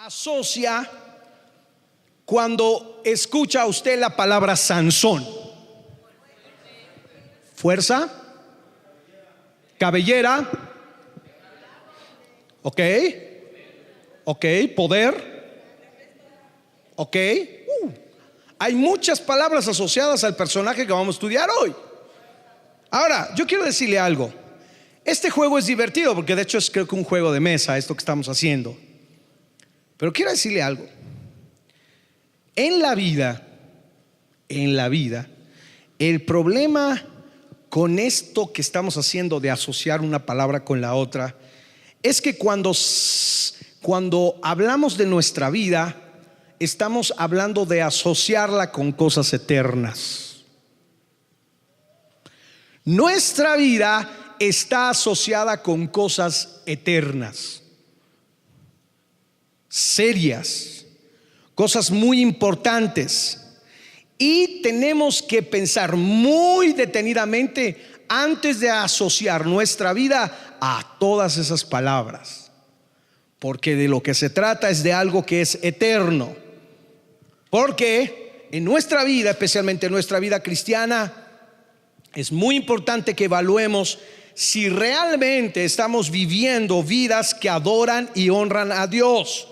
asocia cuando escucha usted la palabra Sansón? Fuerza, cabellera, ok, poder, ok. Hay muchas palabras asociadas al personaje que vamos a estudiar hoy. Ahora, yo quiero decirle algo. Este juego es divertido porque de hecho es, creo que, un juego de mesa, esto que estamos haciendo. Pero quiero decirle algo. En la vida, el problema con esto que estamos haciendo de asociar una palabra con la otra es que cuando hablamos de nuestra vida, estamos hablando de asociarla con cosas eternas. Nuestra vida está asociada con cosas eternas, serias, cosas muy importantes, y tenemos que pensar muy detenidamente antes de asociar nuestra vida a todas esas palabras, porque de lo que se trata es de algo que es eterno. Porque en nuestra vida, especialmente en nuestra vida cristiana, es muy importante que evaluemos si realmente estamos viviendo vidas que adoran y honran a Dios.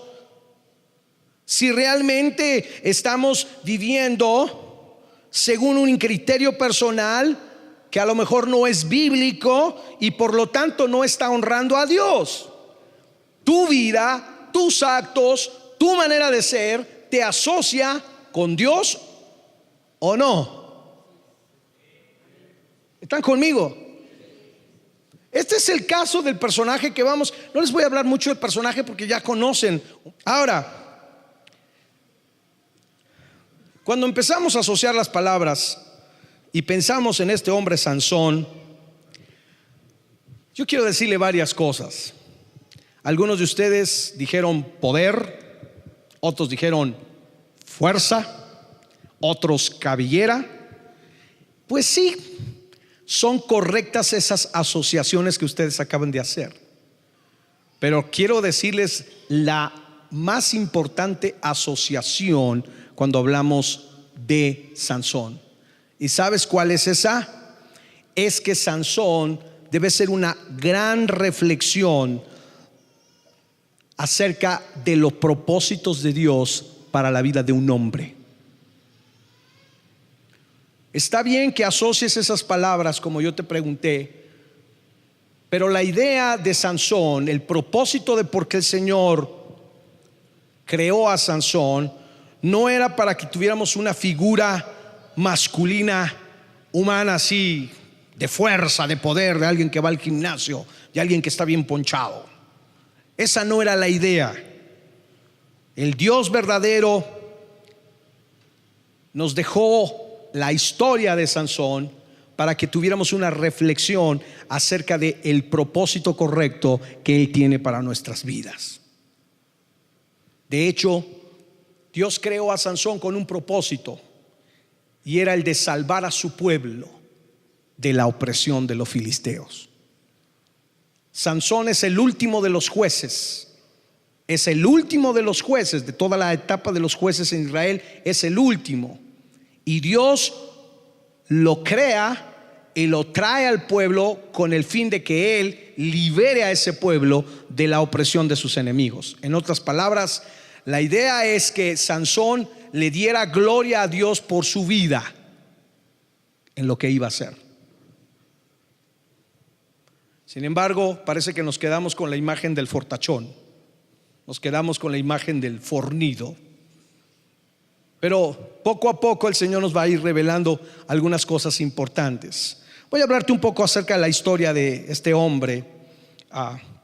Si realmente estamos viviendo según un criterio personal que a lo mejor no es bíblico y por lo tanto no está honrando a Dios. Tu vida, tus actos, tu manera de ser te asocia con Dios o no. ¿Están conmigo? Este es el caso del personaje que vamos. No les voy a hablar mucho del personaje porque ya conocen. Ahora, cuando empezamos a asociar las palabras y pensamos en este hombre Sansón, yo quiero decirle varias cosas. Algunos de ustedes dijeron poder, otros dijeron fuerza, otros cabellera. Pues sí, son correctas esas asociaciones que ustedes acaban de hacer, pero quiero decirles la más importante asociación cuando hablamos de Sansón. ¿Y sabes cuál es esa? Es que Sansón debe ser una gran reflexión acerca de los propósitos de Dios para la vida de un hombre. Está bien que asocies esas palabras como yo te pregunté, pero la idea de Sansón, el propósito de por qué el Señor creó a Sansón, no era para que tuviéramos una figura masculina, humana, así, de fuerza, de poder, de alguien que va al gimnasio, de alguien que está bien ponchado. Esa no era la idea. El Dios verdadero nos dejó la historia de Sansón para que tuviéramos una reflexión acerca del propósito correcto que Él tiene para nuestras vidas. De hecho, Dios creó a Sansón con un propósito, y era el de salvar a su pueblo de la opresión de los filisteos. Sansón es el último de los jueces. Es el último de los jueces, de toda la etapa de los jueces en Israel, es el último. Y Dios lo crea y lo trae al pueblo con el fin de que Él libere a ese pueblo de la opresión de sus enemigos. En otras palabras, la idea es que Sansón le diera gloria a Dios por su vida en lo que iba a hacer. Sin embargo, parece que nos quedamos con la imagen del fortachón, nos quedamos con la imagen del fornido. Pero poco a poco el Señor nos va a ir revelando algunas cosas importantes. Voy a hablarte un poco acerca de la historia de este hombre,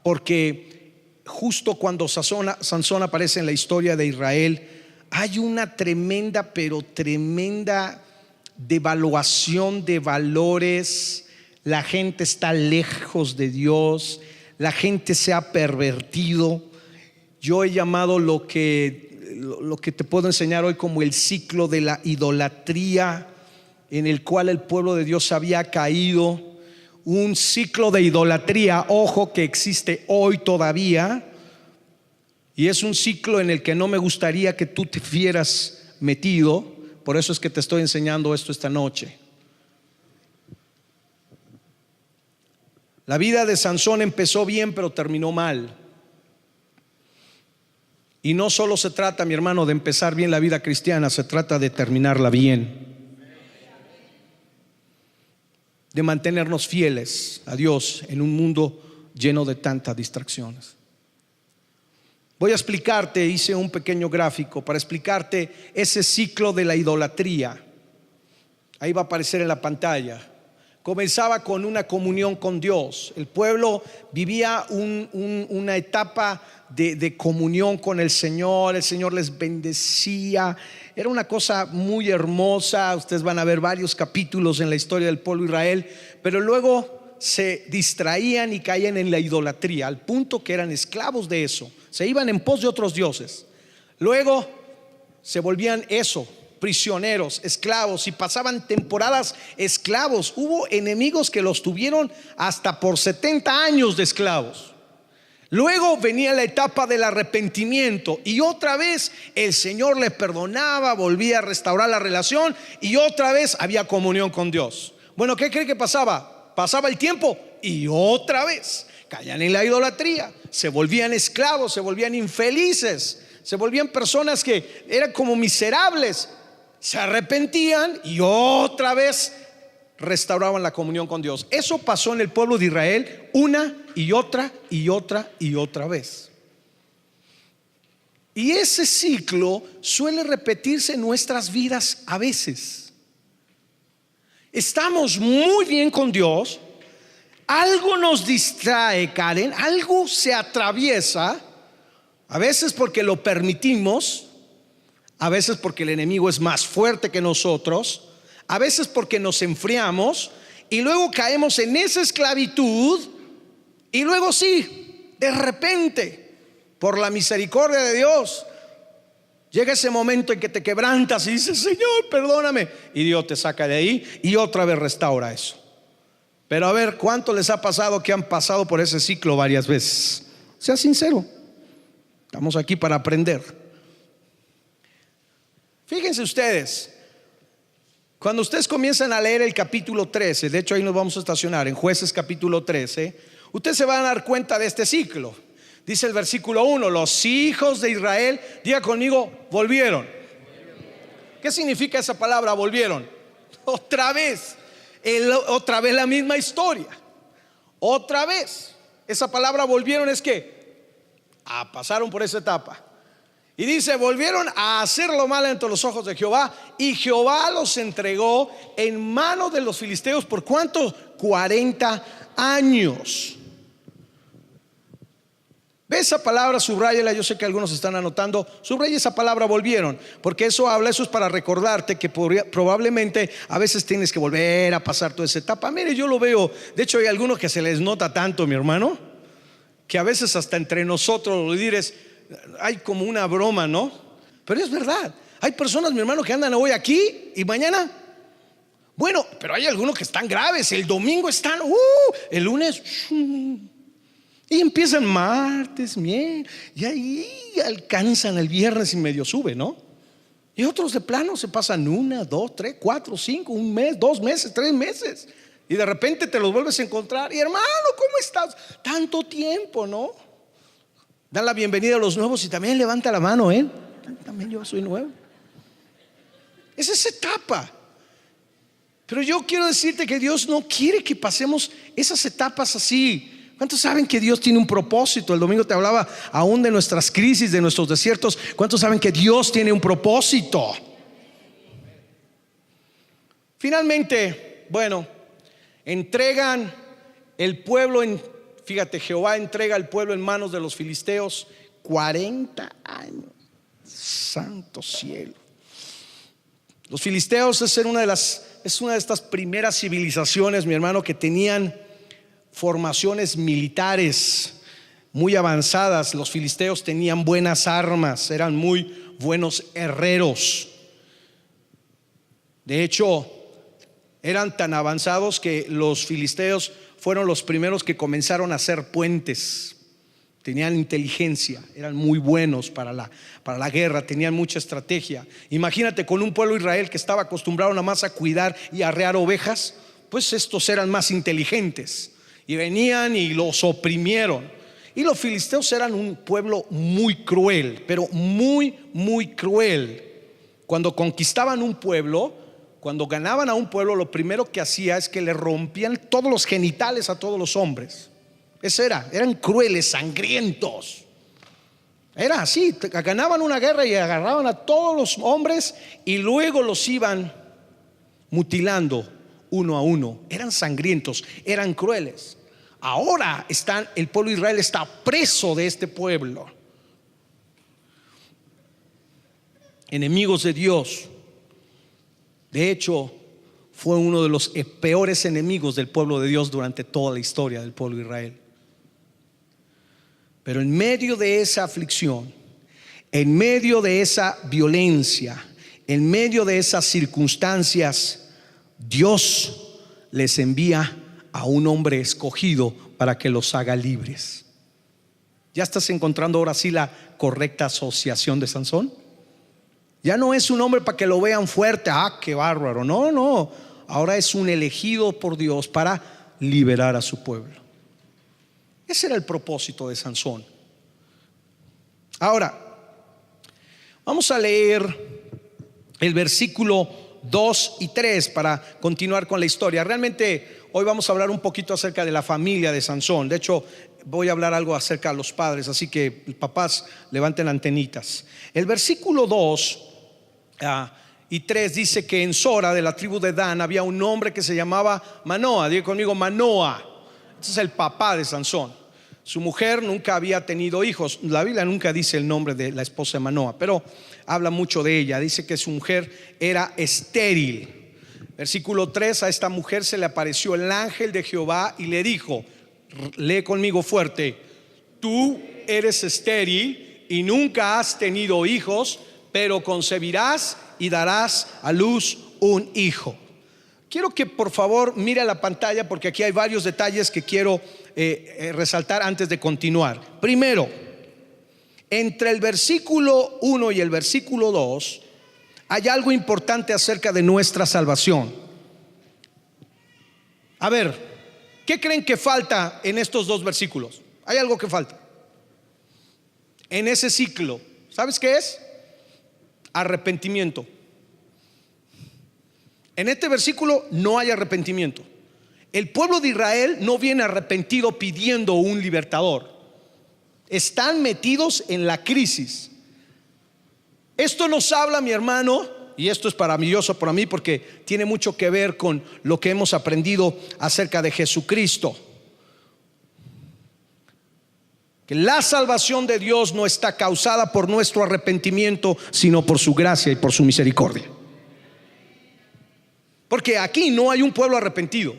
porque justo cuando Sansón aparece en la historia de Israel, hay una tremenda, pero tremenda devaluación de valores. La gente está lejos de Dios, la gente se ha pervertido. Yo he llamado lo que te puedo enseñar hoy como el ciclo de la idolatría, en el cual el pueblo de Dios había caído. Un ciclo de idolatría, ojo, que existe hoy todavía, Y es un ciclo en el que no me gustaría que tú te vieras metido. Por eso es que te estoy enseñando esto esta noche. La vida de Sansón empezó bien, pero terminó mal. Y no solo se trata, mi hermano, de empezar bien la vida cristiana, se trata de terminarla bien, de mantenernos fieles a Dios en un mundo lleno de tantas distracciones. Voy a explicarte, hice un pequeño gráfico para explicarte ese ciclo de la idolatría. Ahí va a aparecer en la pantalla. Comenzaba con una comunión con Dios. El pueblo vivía una etapa de comunión con el Señor les bendecía. Era una cosa muy hermosa. Ustedes van a ver varios capítulos en la historia del pueblo de Israel, pero luego se distraían y caían en la idolatría, al punto que eran esclavos de eso. Se iban en pos de otros dioses. Luego se volvían eso, prisioneros, esclavos, y pasaban temporadas esclavos. Hubo enemigos que los tuvieron hasta por 70 años de esclavos. Luego venía la etapa del arrepentimiento y otra vez el Señor les perdonaba, volvía a restaurar la relación y otra vez había comunión con Dios. Bueno, ¿qué cree que pasaba? Pasaba el tiempo y otra vez caían en la idolatría, se volvían esclavos, se volvían infelices, se volvían personas que eran como miserables. Se arrepentían y otra vez restauraban la comunión con Dios. Eso pasó en el pueblo de Israel una y otra y otra y otra vez. Y ese ciclo suele repetirse en nuestras vidas a veces. Estamos muy bien con Dios, algo nos distrae, Karen, algo se atraviesa, a veces porque lo permitimos, a veces porque el enemigo es más fuerte que nosotros, a veces porque nos enfriamos y luego caemos en esa esclavitud. Y luego sí, de repente, por la misericordia de Dios, llega ese momento en que te quebrantas y dices: Señor, perdóname, y Dios te saca de ahí y otra vez restaura eso. Pero a ver, ¿cuánto les ha pasado que han pasado por ese ciclo varias veces? Sea sincero, estamos aquí para aprender. Fíjense ustedes, cuando ustedes comienzan a leer el capítulo 13, de hecho ahí nos vamos a estacionar en Jueces capítulo 13, ustedes se van a dar cuenta de este ciclo. Dice el versículo 1: los hijos de Israel, diga conmigo, volvieron. ¿Qué significa esa palabra, volvieron? Otra vez la misma historia. Otra vez. Esa palabra volvieron es que pasaron por esa etapa. Y dice: volvieron a hacer lo malo ante los ojos de Jehová, y Jehová los entregó en manos de los filisteos. ¿Por cuánto? 40 años. ¿Ve esa palabra? Subráyala. Yo sé que algunos están anotando. Subraya esa palabra, volvieron, porque eso es para recordarte que probablemente a veces tienes que volver a pasar toda esa etapa. Mire, yo lo veo. De hecho hay algunos que se les nota tanto, mi hermano, que a veces hasta entre nosotros los líderes hay como una broma, ¿no? Pero es verdad. Hay personas, mi hermano, que andan hoy aquí y mañana, bueno, pero hay algunos que están graves. El domingo están, el lunes, y empiezan martes, miércoles, y ahí alcanzan el viernes y medio sube, ¿no? Y otros de plano se pasan 1, 2, 3, 4, 5, un mes, 2 meses, 3 meses, y de repente te los vuelves a encontrar. Y hermano, ¿cómo estás? Tanto tiempo, ¿no? Dan la bienvenida a los nuevos y también levanta la mano, ¿eh? También yo soy nuevo. Es esa etapa. Pero yo quiero decirte que Dios no quiere que pasemos esas etapas así. ¿Cuántos saben que Dios tiene un propósito? El domingo te hablaba aún de nuestras crisis, de nuestros desiertos. ¿Cuántos saben que Dios tiene un propósito? Finalmente, bueno, entregan el pueblo fíjate, Jehová entrega al pueblo en manos de los filisteos 40 años. Santo cielo. Los filisteos es una de estas primeras civilizaciones, mi hermano, que tenían formaciones militares muy avanzadas. Los filisteos tenían buenas armas, eran muy buenos herreros. De hecho, eran tan avanzados que los filisteos fueron los primeros que comenzaron a hacer puentes. tenían inteligencia, eran muy buenos para la guerra, tenían mucha estrategia. Imagínate con un pueblo de Israel que estaba acostumbrado nada más a cuidar y arrear ovejas, pues estos eran más inteligentes y venían y los oprimieron. Y los filisteos eran un pueblo muy cruel, pero muy, muy cruel. Cuando conquistaban un pueblo, cuando ganaban a un pueblo, lo primero que hacía es que le rompían todos los genitales a todos los hombres. Eso eran crueles, sangrientos. Era así, ganaban una guerra y agarraban a todos los hombres y luego los iban mutilando uno a uno. Eran sangrientos, eran crueles. Ahora el pueblo de Israel está preso de este pueblo, enemigos de Dios. De hecho, fue uno de los peores enemigos del pueblo de Dios durante toda la historia del pueblo de Israel. Pero en medio de esa aflicción, en medio de esa violencia, en medio de esas circunstancias, Dios les envía a un hombre escogido para que los haga libres. ¿Ya estás encontrando ahora sí la correcta asociación de Sansón? Ya no es un hombre para que lo vean fuerte, qué bárbaro. No, ahora es un elegido por Dios para liberar a su pueblo. Ese era el propósito de Sansón. Ahora, vamos a leer el versículo 2 y 3 para continuar con la historia. Realmente hoy vamos a hablar un poquito acerca de la familia de Sansón. De hecho, voy a hablar algo acerca de los padres, así que papás, levanten antenitas. El versículo 2 y 3 dice que en Sora, de la tribu de Dan, había un hombre que se llamaba Manoa. Diga conmigo, Manoa. Este es el papá de Sansón. Su mujer nunca había tenido hijos. La Biblia nunca dice el nombre de la esposa de Manoa, pero habla mucho de ella. Dice que su mujer era estéril. Versículo 3: a esta mujer se le apareció el ángel de Jehová y le dijo, lee conmigo fuerte: tú eres estéril y nunca has tenido hijos, pero concebirás y darás a luz un hijo. Quiero que por favor mire a la pantalla, porque aquí hay varios detalles que quiero resaltar antes de continuar. Primero, entre el versículo 1 y el versículo 2 hay algo importante acerca de nuestra salvación. A ver, ¿qué creen que falta en estos dos versículos? Hay algo que falta en ese ciclo. ¿Sabes qué es? Arrepentimiento. En este versículo no hay arrepentimiento. El pueblo de Israel no viene arrepentido pidiendo un libertador. Están metidos en la crisis. Esto nos habla, mi hermano, y esto es maravilloso para mí porque tiene mucho que ver con lo que hemos aprendido acerca de Jesucristo. Que la salvación de Dios no está causada por nuestro arrepentimiento, sino por su gracia y por su misericordia. Porque aquí no hay un pueblo arrepentido.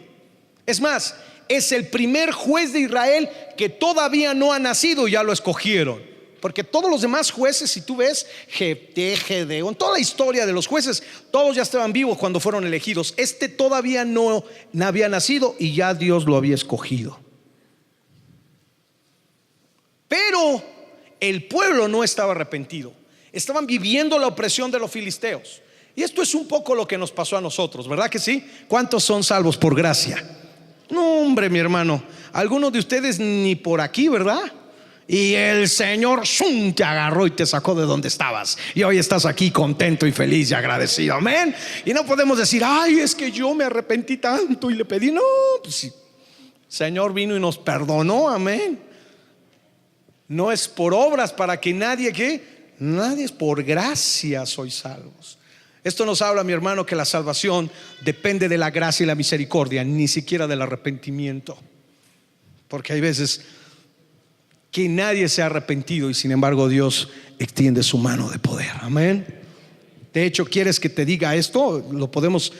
Es más, es el primer juez de Israel que todavía no ha nacido y ya lo escogieron. Porque todos los demás jueces, si tú ves Jefté, Gedeón, toda la historia de los jueces, todos ya estaban vivos cuando fueron elegidos. Este todavía no había nacido y ya Dios lo había escogido. Pero el pueblo no estaba arrepentido. Estaban viviendo la opresión de los filisteos. Y esto es un poco lo que nos pasó a nosotros, ¿verdad que sí? ¿Cuántos son salvos por gracia? No, hombre, mi hermano, algunos de ustedes ni por aquí, ¿verdad? Y el Señor te agarró y te sacó de donde estabas, y hoy estás aquí contento y feliz y agradecido, amén. Y no podemos decir, ay, es que yo me arrepentí tanto y le pedí. No, pues sí, el Señor vino y nos perdonó, amén. No es por obras para que nadie es por gracia sois salvos. Esto nos habla, mi hermano, que la salvación depende de la gracia y la misericordia, ni siquiera del arrepentimiento. Porque hay veces que nadie se ha arrepentido y sin embargo Dios extiende su mano de poder, amén. De hecho, ¿quieres que te diga esto? Lo podemos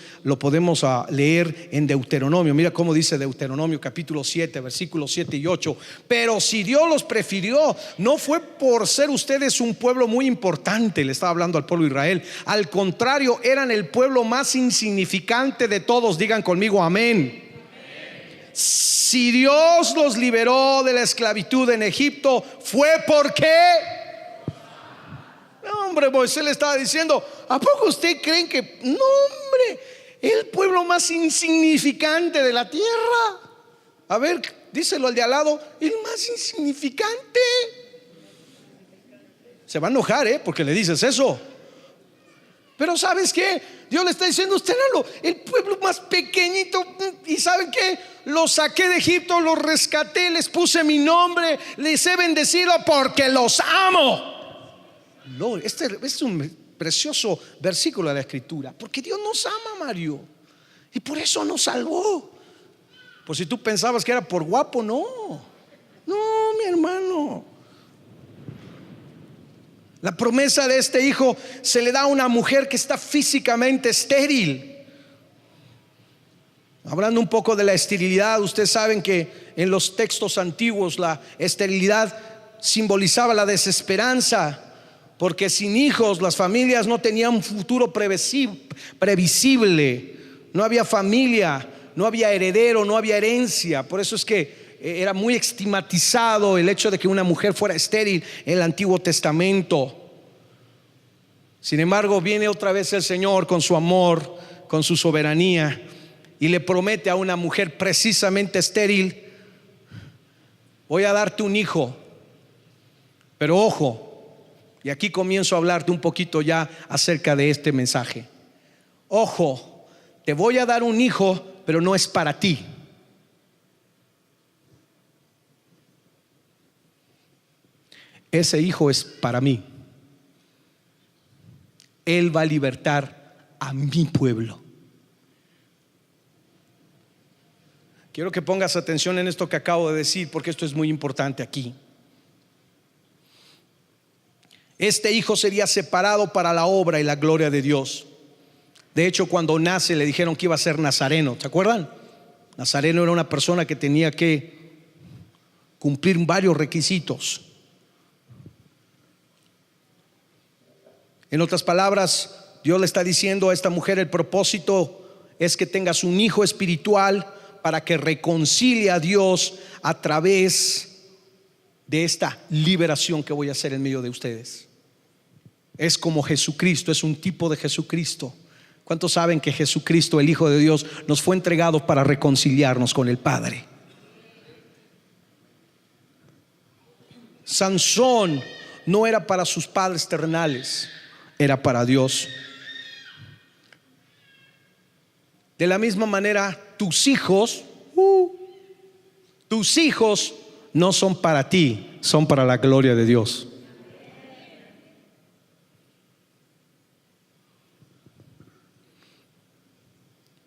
leer en Deuteronomio. Mira cómo dice Deuteronomio capítulo 7, versículos 7 y 8. Pero si Dios los prefirió, no fue por ser ustedes un pueblo muy importante. Le estaba hablando al pueblo de Israel. Al contrario, eran el pueblo más insignificante de todos. Digan conmigo, amén. Si Dios los liberó de la esclavitud en Egipto, fue porque... No, hombre, Moisés le estaba diciendo, ¿a poco ustedes creen que... No, hombre, el pueblo más insignificante de la tierra. A ver, díselo al de al lado, el más insignificante. Se va a enojar, porque le dices eso. Pero ¿sabes qué? Dios le está diciendo, usted era el pueblo más pequeñito. ¿Y saben qué? Los saqué de Egipto, los rescaté, les puse mi nombre, les he bendecido porque los amo. Este es un precioso versículo de la Escritura, porque Dios nos ama, Mario, y por eso nos salvó. Por si tú pensabas que era por guapo, no, mi hermano. La promesa de este hijo se le da a una mujer que está físicamente estéril. Hablando un poco de la esterilidad, ustedes saben que en los textos antiguos la esterilidad simbolizaba la desesperanza, porque sin hijos las familias no tenían un futuro previsible. No había familia, no había heredero, no había herencia. Por eso es que era muy estigmatizado el hecho de que una mujer fuera estéril en el Antiguo Testamento. Sin embargo, viene otra vez el Señor con su amor, con su soberanía, y le promete a una mujer precisamente estéril: voy a darte un hijo. Pero ojo, y aquí comienzo a hablarte un poquito ya acerca de este mensaje. Ojo, te voy a dar un hijo, pero no es para ti. Ese hijo es para mí. Él va a libertar a mi pueblo. Quiero que pongas atención en esto que acabo de decir, porque esto es muy importante aquí. Este hijo sería separado para la obra y la gloria de Dios. De hecho, cuando nace le dijeron que iba a ser nazareno. ¿Se acuerdan? Nazareno era una persona que tenía que cumplir varios requisitos. En otras palabras, Dios le está diciendo a esta mujer: el propósito es que tengas un hijo espiritual para que reconcilie a Dios a través de esta liberación que voy a hacer en medio de ustedes. Es como Jesucristo, es un tipo de Jesucristo. ¿Cuántos saben que Jesucristo, el Hijo de Dios, nos fue entregado para reconciliarnos con el Padre? Sansón no era para sus padres terrenales, era para Dios. De la misma manera, tus hijos no son para ti, son para la gloria de Dios.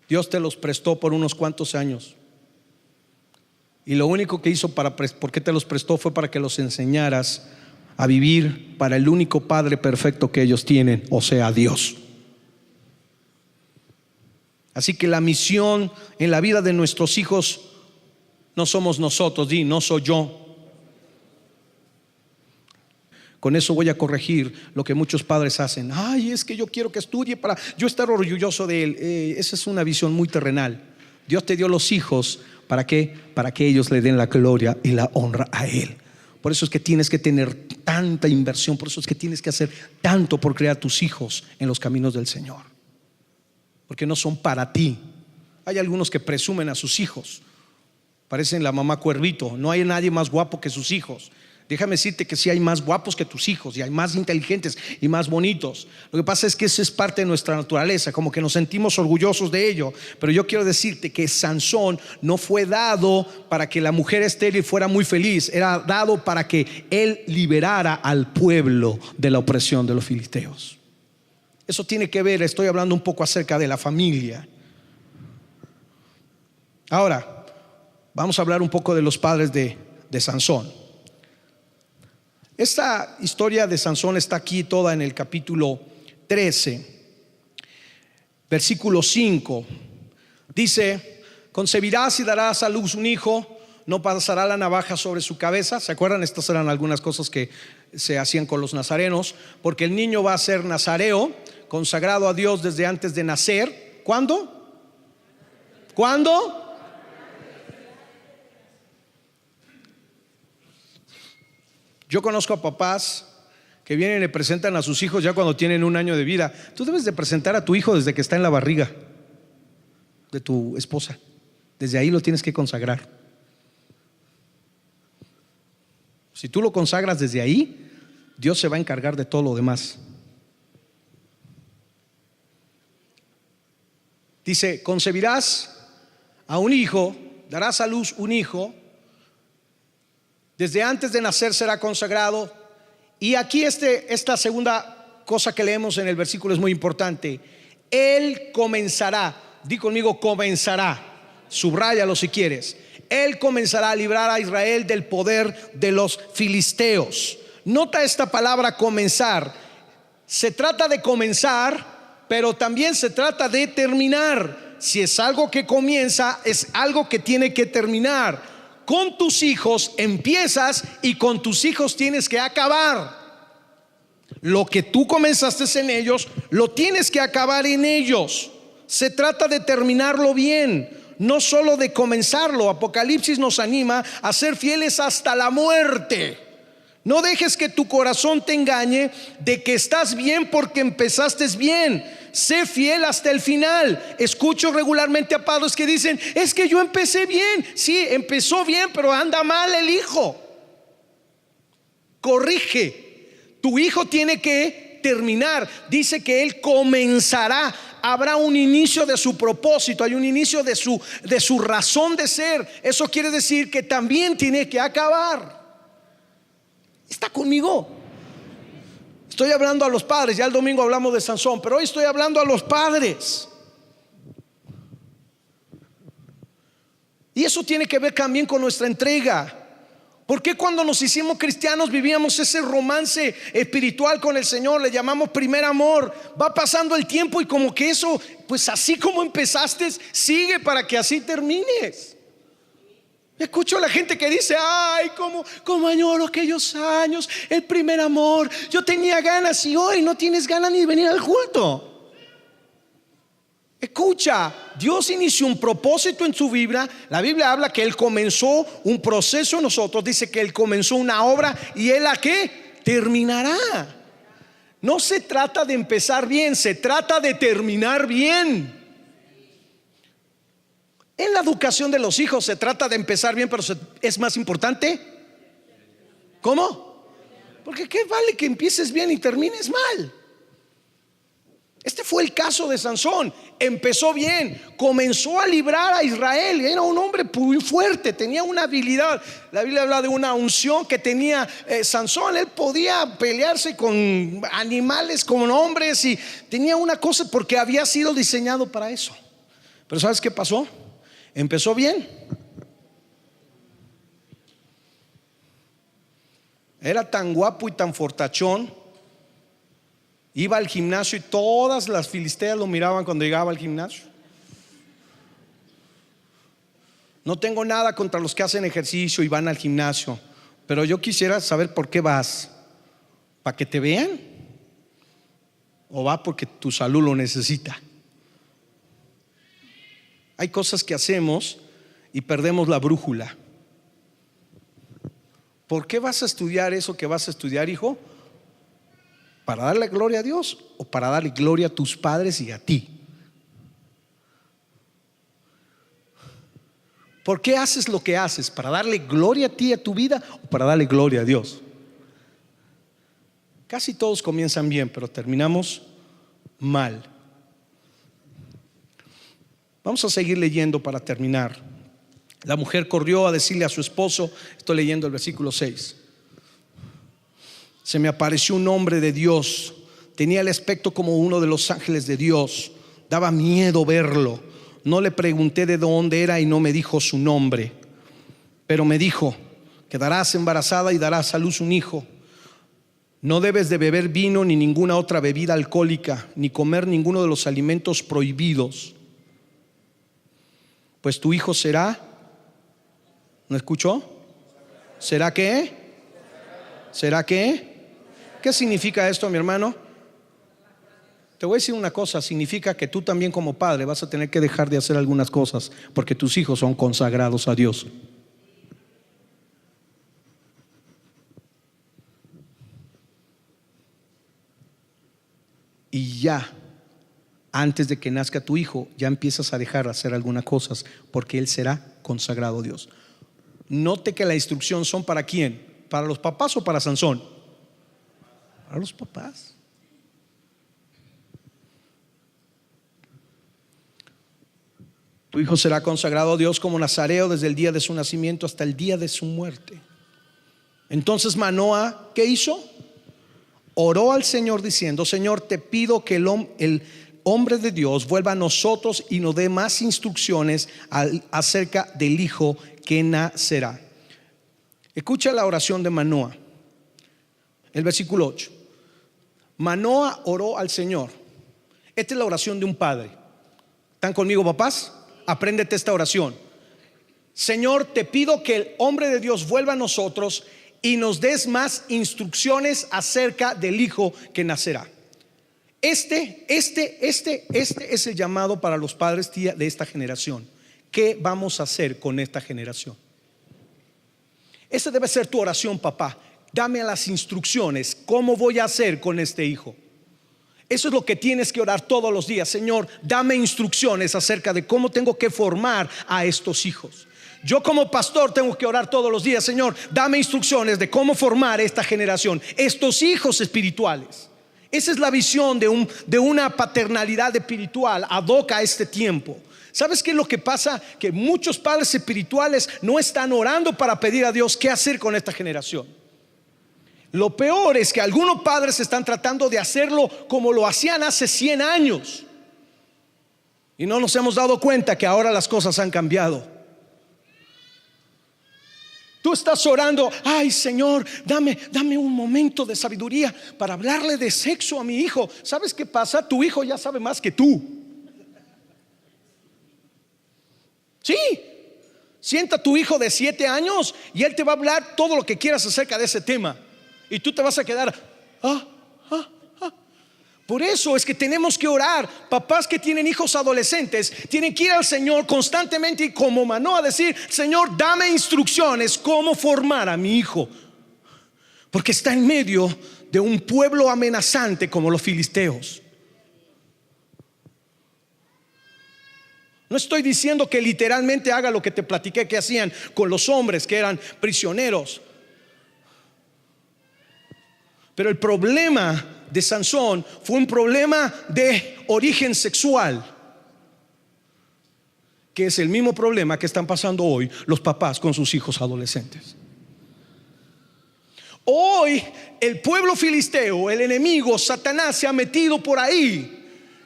Dios te los prestó por unos cuantos años, y lo único que hizo ¿por qué te los prestó? Fue para que los enseñaras a vivir para el único Padre perfecto que ellos tienen, o sea, Dios. Así que la misión en la vida de nuestros hijos no somos nosotros, no soy yo. Con eso voy a corregir lo que muchos padres hacen. Ay, es que yo quiero que estudie para yo estar orgulloso de él. Esa es una visión muy terrenal. Dios te dio los hijos, ¿para qué? Para que ellos le den la gloria y la honra a Él. Por eso es que tienes que tener tanta inversión, por eso es que tienes que hacer tanto por crear tus hijos en los caminos del Señor, porque no son para ti. Hay algunos que presumen a sus hijos, parecen la mamá Cuervito. No hay nadie más guapo que sus hijos. Déjame decirte que sí hay más guapos que tus hijos, y hay más inteligentes y más bonitos. Lo que pasa es que eso es parte de nuestra naturaleza, como que nos sentimos orgullosos de ello. Pero yo quiero decirte que Sansón no fue dado para que la mujer estéril fuera muy feliz. Era dado para que él liberara al pueblo de la opresión de los filisteos. Eso tiene que ver, estoy hablando un poco acerca de la familia. Ahora vamos a hablar un poco de los padres de Sansón. Esta historia de Sansón está aquí toda en el capítulo 13, versículo 5. Dice: concebirás y darás a luz un hijo, no pasará la navaja sobre su cabeza. ¿Se acuerdan? Estas eran algunas cosas que se hacían con los nazarenos, porque el niño va a ser nazareo, consagrado a Dios desde antes de nacer. ¿Cuándo? Yo conozco a papás que vienen y le presentan a sus hijos ya cuando tienen 1 año de vida. Tú debes de presentar a tu hijo desde que está en la barriga de tu esposa. Desde ahí lo tienes que consagrar. Si tú lo consagras desde ahí, Dios se va a encargar de todo lo demás. Dice, concebirás a un hijo, darás a luz un hijo, desde antes de nacer será consagrado. Y aquí esta segunda cosa que leemos en el versículo es muy importante. Él comenzará, di conmigo, comenzará, subráyalo si quieres. Él comenzará a librar a Israel del poder de los filisteos. Nota esta palabra comenzar. Se trata de comenzar, pero también se trata de terminar. Si es algo que comienza, es algo que tiene que terminar. Con tus hijos empiezas y con tus hijos tienes que acabar. Lo que tú comenzaste en ellos, lo tienes que acabar en ellos. Se trata de terminarlo bien, no solo de comenzarlo. Apocalipsis nos anima a ser fieles hasta la muerte. No dejes que tu corazón te engañe de que estás bien porque empezaste bien. Sé fiel hasta el final. Escucho regularmente a padres que dicen, es que yo empecé bien. Sí, empezó bien, pero anda mal el hijo. Corrige. Tu hijo tiene que terminar. Dice que él comenzará. Habrá un inicio de su propósito, hay un inicio de su razón de ser. Eso quiere decir que también tiene que acabar. ¿Está conmigo? Estoy hablando a los padres. Ya el domingo hablamos de Sansón, pero hoy estoy hablando a los padres. Y eso tiene que ver también con nuestra entrega. ¿Por qué cuando nos hicimos cristianos vivíamos ese romance espiritual con el Señor? Le llamamos primer amor. Va pasando el tiempo y como que eso, pues así como empezaste, sigue para que así termines. Escucho a la gente que dice, ay, cómo añoro aquellos años, el primer amor. Yo tenía ganas y hoy no tienes ganas ni de venir al culto. Escucha, Dios inició un propósito en su Biblia. La Biblia habla que Él comenzó un proceso en nosotros. Dice que Él comenzó una obra y Él ¿a qué? Terminará. No se trata de empezar bien, se trata de terminar bien. En la educación de los hijos se trata de empezar bien, pero es más importante. ¿Cómo? Porque qué vale que empieces bien y termines mal. Este fue el caso de Sansón. Empezó bien, comenzó a librar a Israel. Era un hombre muy fuerte, tenía una habilidad. La Biblia habla de una unción que tenía Sansón. Él podía pelearse con animales, con hombres, y tenía una cosa porque había sido diseñado para eso. Pero ¿sabes qué pasó? Empezó bien. Era tan guapo y tan fortachón. Iba al gimnasio y todas las filisteas lo miraban cuando llegaba al gimnasio. No tengo nada contra los que hacen ejercicio y van al gimnasio, pero yo quisiera saber por qué vas. ¿Para que te vean? ¿O va porque tu salud lo necesita? Hay cosas que hacemos y perdemos la brújula. ¿Por qué vas a estudiar eso que vas a estudiar, hijo? ¿Para darle gloria a Dios o para darle gloria a tus padres y a ti? ¿Por qué haces lo que haces? ¿Para darle gloria a ti, a tu vida, o para darle gloria a Dios? Casi todos comienzan bien, pero terminamos mal. Vamos a seguir leyendo para terminar. La mujer corrió a decirle a su esposo, estoy leyendo el versículo 6. Se me apareció un hombre de Dios, tenía el aspecto como uno de los ángeles de Dios, daba miedo verlo. No le pregunté de dónde era y no me dijo su nombre, pero me dijo, quedarás embarazada y darás a luz un hijo. No debes de beber vino ni ninguna otra bebida alcohólica, ni comer ninguno de los alimentos prohibidos, pues tu hijo será, ¿no escuchó? ¿Será qué? ¿Será qué? ¿Qué significa esto, mi hermano? Te voy a decir una cosa, significa que tú también como padre vas a tener que dejar de hacer algunas cosas porque tus hijos son consagrados a Dios. y ya antes de que nazca tu hijo ya empiezas a dejar de hacer algunas cosas, porque él será consagrado a Dios. Note que la instrucción son ¿para quién? ¿Para los papás o para Sansón? Para los papás. Tu hijo será consagrado a Dios como nazareo desde el día de su nacimiento hasta el día de su muerte. Entonces Manoah, ¿qué hizo? Oró al Señor diciendo: Señor, te pido que el hombre de Dios vuelva a nosotros y nos dé más instrucciones acerca del hijo que nacerá. Escucha la oración de Manoah, el versículo 8. Manoah oró al Señor. Esta es la oración de un padre. ¿Están conmigo, papás? Apréndete esta oración. Señor, te pido que el hombre de Dios vuelva a nosotros y nos des más instrucciones acerca del hijo que nacerá. Este es el llamado para los padres de esta generación. ¿Qué vamos a hacer con esta generación? Esa debe ser tu oración, papá. Dame las instrucciones. ¿Cómo voy a hacer con este hijo? Eso es lo que tienes que orar todos los días. Señor, dame instrucciones acerca de cómo tengo que formar a estos hijos. Yo como pastor tengo que orar todos los días: Señor, dame instrucciones de cómo formar esta generación, estos hijos espirituales. Esa es la visión de una paternalidad espiritual ad hoc a este tiempo. ¿Sabes qué es lo que pasa? Que muchos padres espirituales no están orando para pedir a Dios qué hacer con esta generación. Lo peor es que algunos padres están tratando de hacerlo como lo hacían hace 100 años y no nos hemos dado cuenta que ahora las cosas han cambiado. Tú estás orando: ay, Señor, dame un momento de sabiduría para hablarle de sexo a mi hijo. ¿Sabes qué pasa? Tu hijo ya sabe más que tú. Sí. Sienta a tu hijo de 7 años y él te va a hablar todo lo que quieras acerca de ese tema. Y tú te vas a quedar Por eso es que tenemos que orar. Papás que tienen hijos adolescentes tienen que ir al Señor constantemente y como Manoah decir: Señor, dame instrucciones cómo formar a mi hijo, porque está en medio de un pueblo amenazante como los filisteos. No estoy diciendo que literalmente haga lo que te platiqué que hacían con los hombres que eran prisioneros, pero el problema de Sansón fue un problema de origen sexual, que es el mismo problema que están pasando hoy los papás con sus hijos adolescentes. Hoy el pueblo filisteo, el enemigo, Satanás, se ha metido por ahí.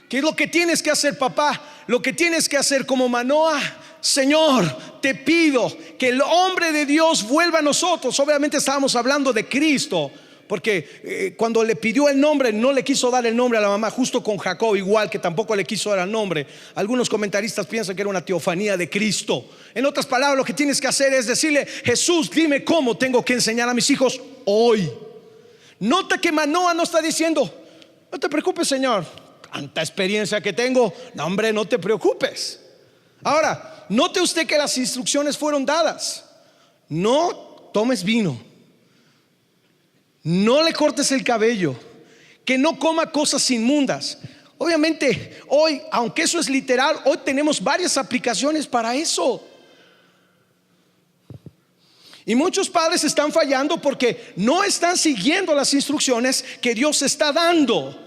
¿Qué es lo que tienes que hacer, papá? Lo que tienes que hacer como Manoah: Señor, te pido que el hombre de Dios vuelva a nosotros. Obviamente estábamos hablando de Cristo, porque cuando le pidió el nombre no le quiso dar el nombre a la mamá, justo con Jacob igual, que tampoco le quiso dar el nombre. Algunos comentaristas piensan que era una teofanía de Cristo. En otras palabras, lo que tienes que hacer es decirle: Jesús, dime cómo tengo que enseñar a mis hijos hoy. Nota que Manoah no está diciendo: no te preocupes, Señor, tanta experiencia que tengo. No, hombre, no te preocupes. Ahora, note usted que las instrucciones fueron dadas: no tomes vino, no le cortes el cabello, que no coma cosas inmundas. Obviamente hoy, aunque eso es literal, hoy tenemos varias aplicaciones para eso. Y muchos padres están fallando porque no están siguiendo las instrucciones que Dios está dando.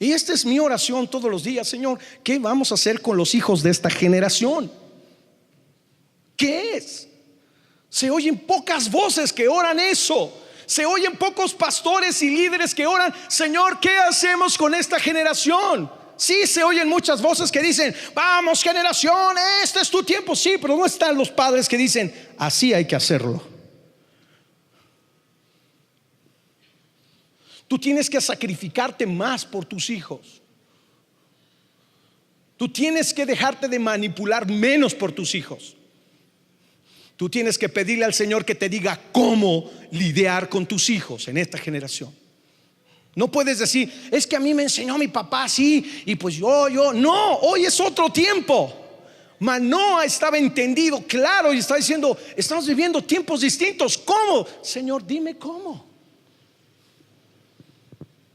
Y esta es mi oración todos los días: Señor, ¿qué vamos a hacer con los hijos de esta generación? ¿Qué es? Se oyen pocas voces que oran eso. Se oyen pocos pastores y líderes que oran: Señor, ¿qué hacemos con esta generación? Sí, se oyen muchas voces que dicen: vamos, generación, este es tu tiempo. Sí, pero no están los padres que dicen: así hay que hacerlo. Tú tienes que sacrificarte más por tus hijos. Tú tienes que dejarte de manipular menos por tus hijos. Tú tienes que pedirle al Señor que te diga cómo lidiar con tus hijos en esta generación. No puedes decir: es que a mí me enseñó mi papá así y pues yo. No, hoy es otro tiempo. Manoah estaba entendido, claro, y está diciendo: estamos viviendo tiempos distintos. ¿Cómo? Señor, dime cómo.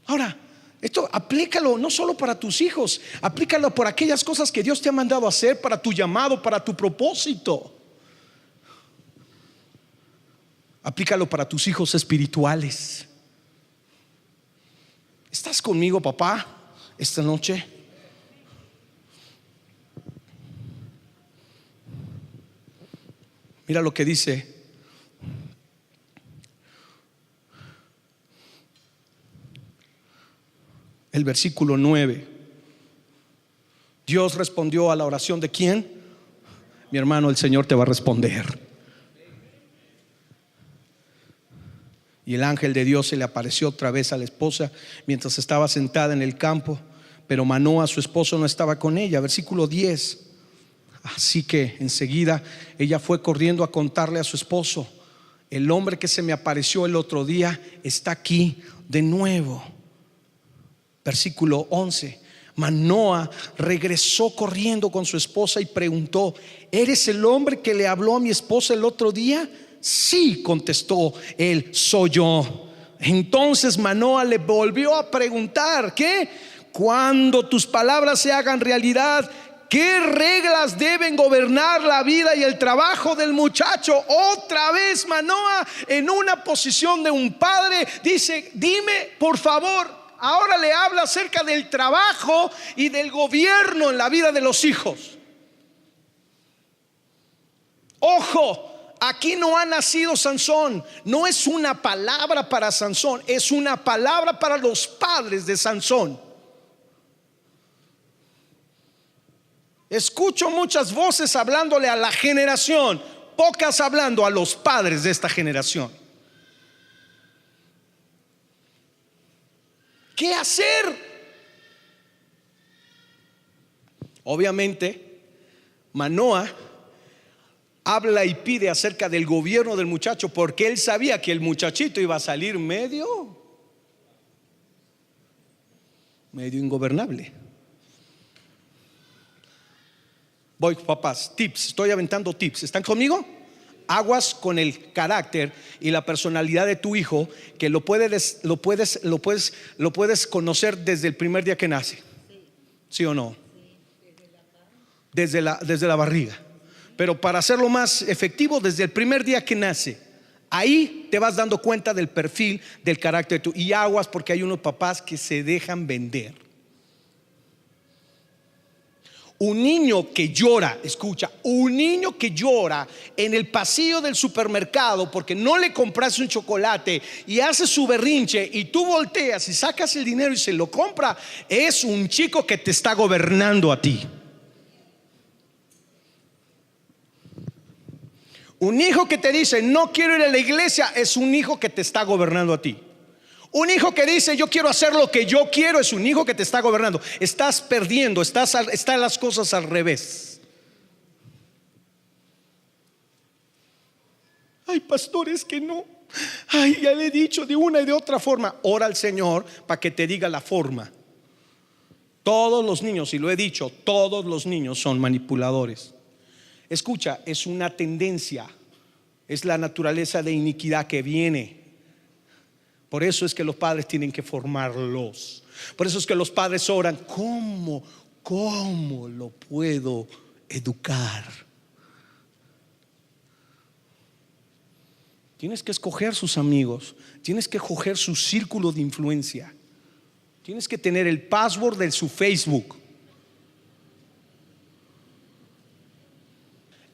Ahora, esto aplícalo no solo para tus hijos, aplícalo por aquellas cosas que Dios te ha mandado a hacer, para tu llamado, para tu propósito. Aplícalo para tus hijos espirituales. ¿Estás conmigo, papá, esta noche? Mira lo que dice el versículo 9. Dios respondió a la oración de ¿quién? Mi hermano, el Señor te va a responder. Y el ángel de Dios se le apareció otra vez a la esposa mientras estaba sentada en el campo, pero Manoa, su esposo, no estaba con ella. Versículo 10. Así que enseguida ella fue corriendo a contarle a su esposo: el hombre que se me apareció el otro día está aquí de nuevo. Versículo 11. Manoa regresó corriendo con su esposa y preguntó: ¿eres el hombre que le habló a mi esposa el otro día? Sí, contestó él, soy yo. Entonces Manoa le volvió a preguntar: ¿qué? Cuando tus palabras se hagan realidad, ¿qué reglas deben gobernar la vida y el trabajo del muchacho? Otra vez Manoa, en una posición de un padre, dice: dime por favor. Ahora le habla acerca del trabajo y del gobierno en la vida de los hijos. Ojo, aquí no ha nacido Sansón. No es una palabra para Sansón, es una palabra para los padres de Sansón. Escucho muchas voces hablándole a la generación, pocas hablando a los padres de esta generación. ¿Qué hacer? Obviamente, Manoa habla y pide acerca del gobierno del muchacho, porque él sabía que el muchachito iba a salir medio ingobernable. Voy, papás, tips, estoy aventando tips. ¿Están conmigo? Aguas con el carácter y la personalidad de tu hijo, que lo puedes conocer desde el primer día que nace. ¿Sí o no? Desde la barriga. Pero para hacerlo más efectivo, desde el primer día que nace, ahí te vas dando cuenta del perfil, del carácter de tu. Y aguas, porque hay unos papás que se dejan vender. Un niño que llora, escucha, un niño que llora en el pasillo del supermercado porque no le compraste un chocolate y hace su berrinche, y tú volteas y sacas el dinero y se lo compra, es un chico que te está gobernando a ti. Un hijo que te dice no quiero ir a la iglesia es un hijo que te está gobernando a ti. Un hijo que dice yo quiero hacer lo que yo quiero es un hijo que te está gobernando. Estás perdiendo, están las cosas al revés. Ay, pastores, que no. Ay, ya le he dicho de una y de otra forma. Ora al Señor para que te diga la forma. Todos los niños, y lo he dicho, todos los niños son manipuladores. Escucha, es una tendencia, es la naturaleza de iniquidad que viene. Por eso es que los padres tienen que formarlos. Por eso es que los padres oran: ¿cómo lo puedo educar? Tienes que escoger sus amigos, tienes que escoger su círculo de influencia, tienes que tener el password de su Facebook.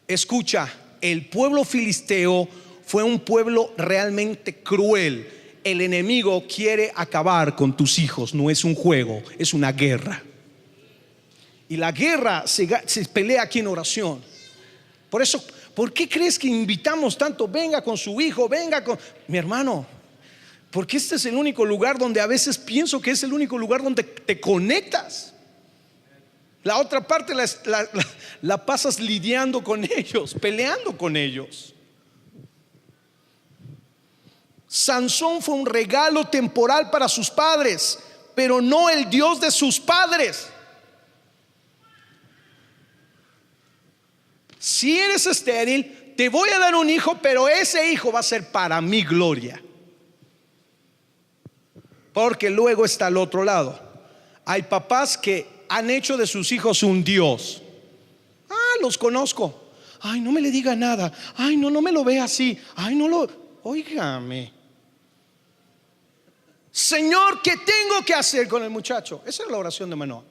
Escucha, el pueblo filisteo fue un pueblo realmente cruel. El enemigo quiere acabar con tus hijos. No es un juego, es una guerra. Y la guerra se pelea aquí en oración. Por eso, ¿por qué crees que invitamos tanto? Venga con su hijo, venga con mi hermano. Porque este es el único lugar donde a veces pienso que es el único lugar donde te conectas. La otra parte la pasas lidiando con ellos, peleando con ellos. Sansón fue un regalo temporal para sus padres, pero no el Dios de sus padres. Si eres estéril, te voy a dar un hijo, pero ese hijo va a ser para mi gloria. Porque luego está el otro lado. Hay papás que han hecho de sus hijos un Dios. Los conozco. Ay, no me le diga nada. Ay, no, no me lo vea así. Ay, no lo. Óigame. Señor, ¿qué tengo que hacer con el muchacho? Esa es la oración de Manoah.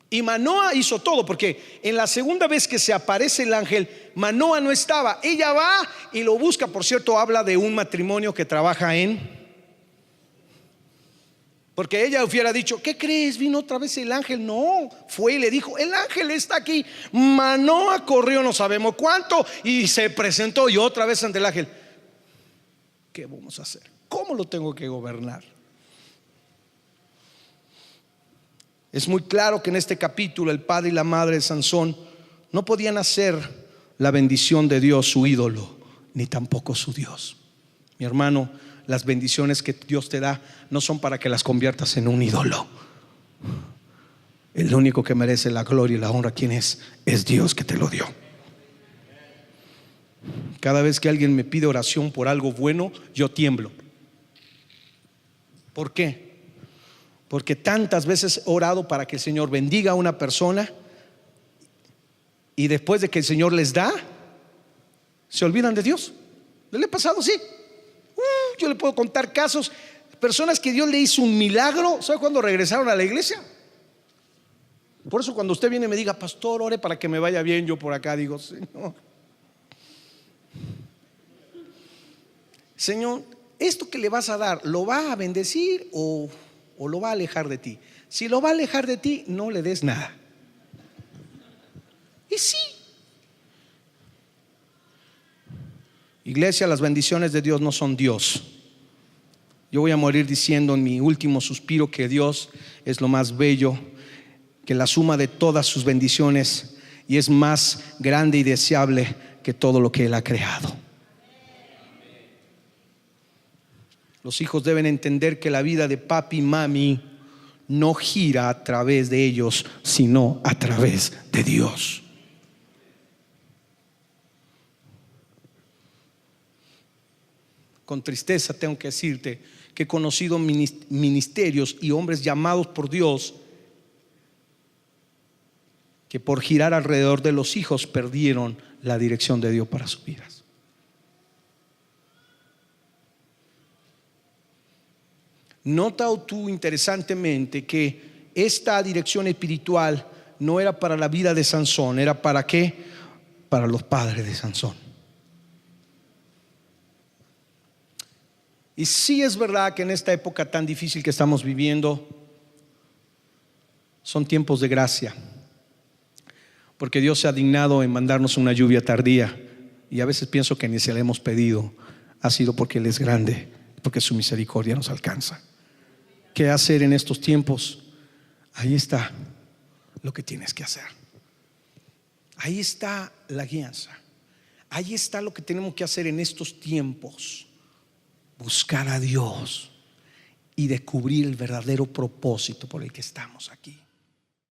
Y Manoah hizo todo, porque en la segunda vez que se aparece el ángel, Manoah no estaba. Ella va y lo busca. Por cierto, habla de un matrimonio que trabaja porque ella hubiera dicho: ¿qué crees? Vino otra vez el ángel. No, fue y le dijo: el ángel está aquí. Manoah corrió no sabemos cuánto y se presentó, y otra vez ante el ángel. ¿Qué vamos a hacer? ¿Cómo lo tengo que gobernar? Es muy claro que en este capítulo el padre y la madre de Sansón no podían hacer la bendición de Dios su ídolo, ni tampoco su Dios. Mi hermano, las bendiciones que Dios te da no son para que las conviertas en un ídolo. El único que merece la gloria y la honra, ¿quién es? Es Dios, que te lo dio. Cada vez que alguien me pide oración por algo bueno, yo tiemblo. ¿Por qué? Porque tantas veces he orado para que el Señor bendiga a una persona, y después de que el Señor les da, se olvidan de Dios. ¿Le ha pasado? Sí. Yo le puedo contar casos, personas que Dios le hizo un milagro. ¿Sabe cuándo regresaron a la iglesia? Por eso cuando usted viene y me diga: pastor, ore para que me vaya bien, yo por acá digo: Señor, esto que le vas a dar, ¿lo va a bendecir o lo va a alejar de ti? Si lo va a alejar de ti, no le des nada. Y sí, iglesia, las bendiciones de Dios no son Dios. Yo voy a morir diciendo en mi último suspiro que Dios es lo más bello, que la suma de todas sus bendiciones, y es más grande y deseable que todo lo que Él ha creado. Los hijos deben entender que la vida de papi y mami no gira a través de ellos, sino a través de Dios. Con tristeza tengo que decirte que he conocido ministerios y hombres llamados por Dios que por girar alrededor de los hijos perdieron la dirección de Dios para sus vidas. Nota tú interesantemente que esta dirección espiritual no era para la vida de Sansón. ¿Era para qué? Para los padres de Sansón. Y sí es verdad que en esta época tan difícil que estamos viviendo, son tiempos de gracia, porque Dios se ha dignado en mandarnos una lluvia tardía, y a veces pienso que ni se la hemos pedido. Ha sido porque Él es grande, porque su misericordia nos alcanza. ¿Qué hacer en estos tiempos? Ahí está lo que tienes que hacer. Ahí está la guianza. Ahí está lo que tenemos que hacer en estos tiempos: buscar a Dios y descubrir el verdadero propósito por el que estamos aquí.